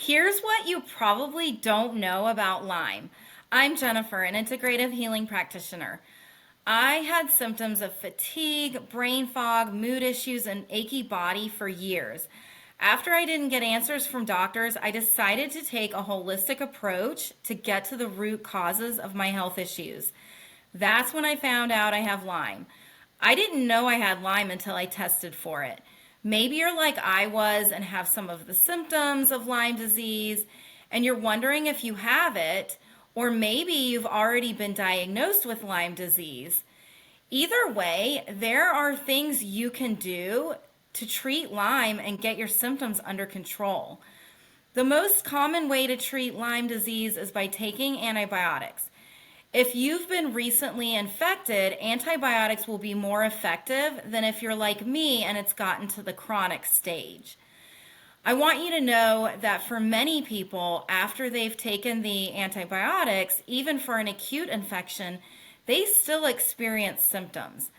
Here's what you probably don't know about Lyme. I'm Jennifer, an integrative healing practitioner. I had symptoms of fatigue, brain fog, mood issues, and achy body for years. After I didn't get answers from doctors, I decided to take a holistic approach to get to the root causes of my health issues. That's when I found out I have Lyme. I didn't know I had Lyme until I tested for it. Maybe you're like I was and have some of the symptoms of Lyme disease, and you're wondering if you have it, or maybe you've already been diagnosed with Lyme disease. Either way, there are things you can do to treat Lyme and get your symptoms under control. The most common way to treat Lyme disease is by taking antibiotics. If you've been recently infected, antibiotics will be more effective than if you're like me and it's gotten to the chronic stage. I want you to know that for many people, after they've taken the antibiotics, even for an acute infection, they still experience symptoms.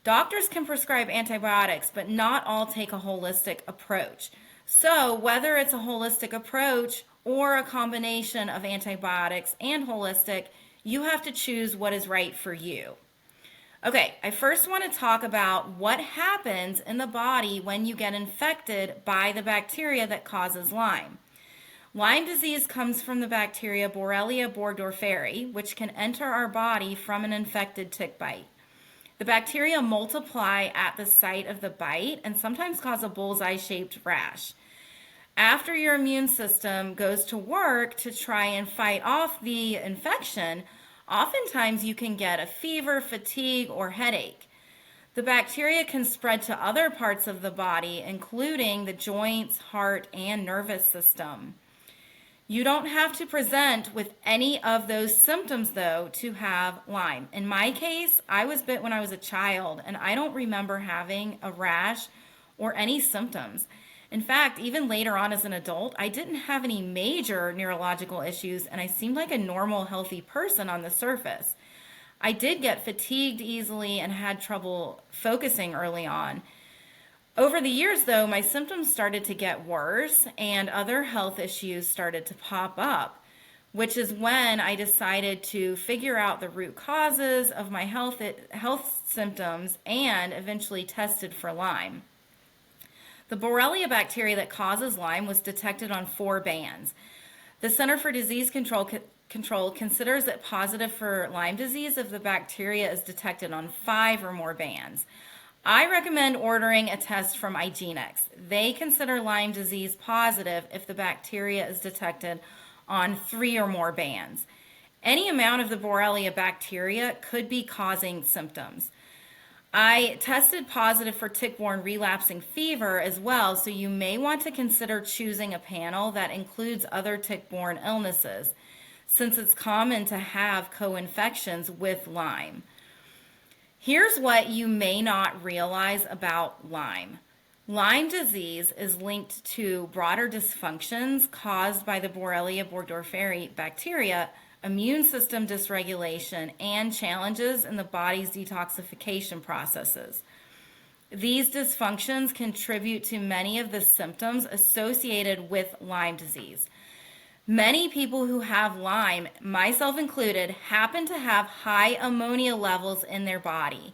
Doctors can prescribe antibiotics, but not all take a holistic approach. So whether it's a holistic approach or a combination of antibiotics and holistic, you have to choose what is right for you. Okay, I first want to talk about what happens in the body when you get infected by the bacteria that causes Lyme. Lyme disease comes from the bacteria Borrelia burgdorferi, which can enter our body from an infected tick bite. The bacteria multiply at the site of the bite and sometimes cause a bullseye-shaped rash. After your immune system goes to work to try and fight off the infection, oftentimes you can get a fever, fatigue, or headache. The bacteria can spread to other parts of the body, including the joints, heart, and nervous system. You don't have to present with any of those symptoms, though, to have Lyme. In my case, I was bit when I was a child, and I don't remember having a rash or any symptoms. In fact, even later on as an adult, I didn't have any major neurological issues, and I seemed like a normal, healthy person on the surface. I did get fatigued easily and had trouble focusing early on. Over the years, though, my symptoms started to get worse and other health issues started to pop up, which is when I decided to figure out the root causes of my health symptoms and eventually tested for Lyme. The Borrelia bacteria that causes Lyme was detected on 4 bands. The Center for Disease Control considers it positive for Lyme disease if the bacteria is detected on 5 or more bands. I recommend ordering a test from IGeneX. They consider Lyme disease positive if the bacteria is detected on 3 or more bands. Any amount of the Borrelia bacteria could be causing symptoms. I tested positive for tick-borne relapsing fever as well, so you may want to consider choosing a panel that includes other tick-borne illnesses, since it's common to have co-infections with Lyme. Here's what you may not realize about Lyme. Lyme disease is linked to broader dysfunctions caused by the Borrelia burgdorferi bacteria, immune system dysregulation, and challenges in the body's detoxification processes. These dysfunctions contribute to many of the symptoms associated with Lyme disease. Many people who have Lyme, myself included, happen to have high ammonia levels in their body.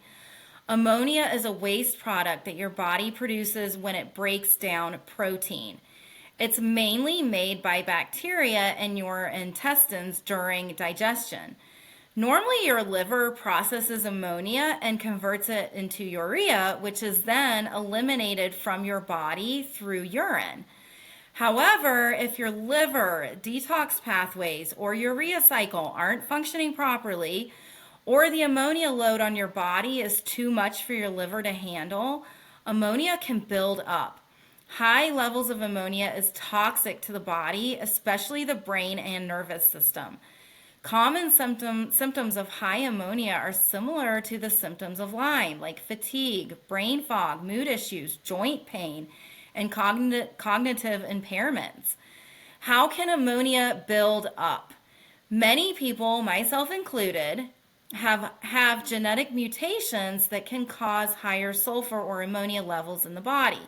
Ammonia is a waste product that your body produces when it breaks down protein. It's mainly made by bacteria in your intestines during digestion. Normally, your liver processes ammonia and converts it into urea, which is then eliminated from your body through urine. However, if your liver, detox pathways, or urea cycle aren't functioning properly, or the ammonia load on your body is too much for your liver to handle, ammonia can build up. High levels of ammonia is toxic to the body, especially the brain and nervous system. Common symptoms of high ammonia are similar to the symptoms of Lyme, like fatigue, brain fog, mood issues, joint pain, and cognitive impairments. How can ammonia build up? Many people, myself included, have genetic mutations that can cause higher sulfur or ammonia levels in the body.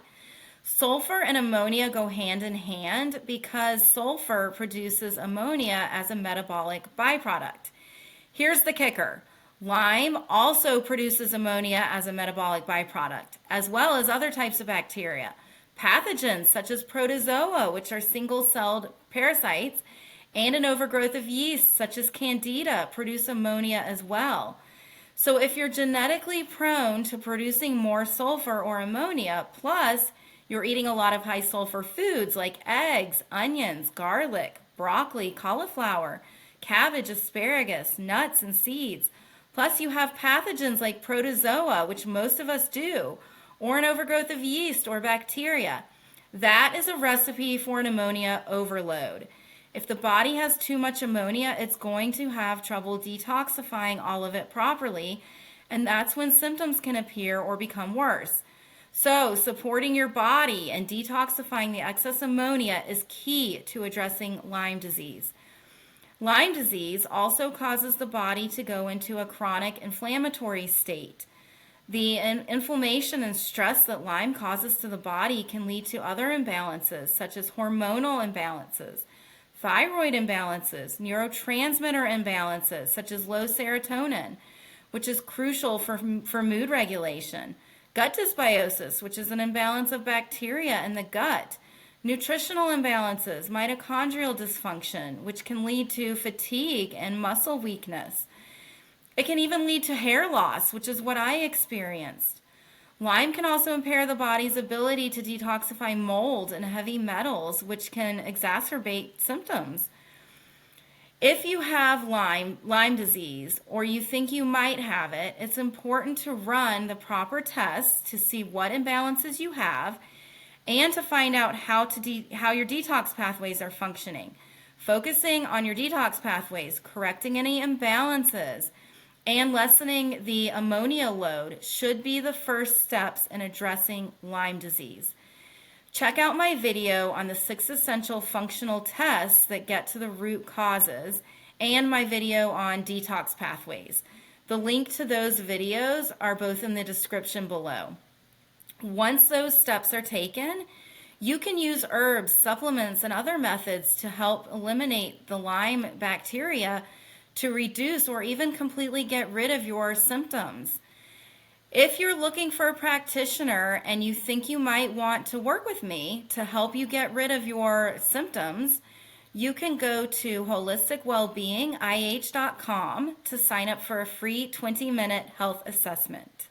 Sulfur and ammonia go hand in hand because sulfur produces ammonia as a metabolic byproduct. Here's the kicker. Lyme also produces ammonia as a metabolic byproduct, as well as other types of bacteria. Pathogens such as protozoa, which are single-celled parasites, and an overgrowth of yeast such as candida produce ammonia as well. So if you're genetically prone to producing more sulfur or ammonia, plus you're eating a lot of high sulfur foods like eggs, onions, garlic, broccoli, cauliflower, cabbage, asparagus, nuts, and seeds, plus you have pathogens like protozoa, which most of us do, or an overgrowth of yeast or bacteria, that is a recipe for an ammonia overload. If the body has too much ammonia, it's going to have trouble detoxifying all of it properly, and that's when symptoms can appear or become worse. So, supporting your body and detoxifying the excess ammonia is key to addressing Lyme disease. Lyme disease also causes the body to go into a chronic inflammatory state. The inflammation and stress that Lyme causes to the body can lead to other imbalances, such as hormonal imbalances, thyroid imbalances, neurotransmitter imbalances, such as low serotonin, which is crucial for mood regulation, gut dysbiosis, which is an imbalance of bacteria in the gut, nutritional imbalances, mitochondrial dysfunction, which can lead to fatigue and muscle weakness. It can even lead to hair loss, which is what I experienced. Lyme can also impair the body's ability to detoxify mold and heavy metals, which can exacerbate symptoms. If you have Lyme disease, or you think you might have it, it's important to run the proper tests to see what imbalances you have and to find out how your detox pathways are functioning. Focusing on your detox pathways, correcting any imbalances, and lessening the ammonia load should be the first steps in addressing Lyme disease. Check out my video on the 6 essential functional tests that get to the root causes and my video on detox pathways. The link to those videos are both in the description below. Once those steps are taken, you can use herbs, supplements, and other methods to help eliminate the Lyme bacteria to reduce or even completely get rid of your symptoms. If you're looking for a practitioner and you think you might want to work with me to help you get rid of your symptoms, you can go to holisticwellbeingih.com to sign up for a free 20-minute health assessment.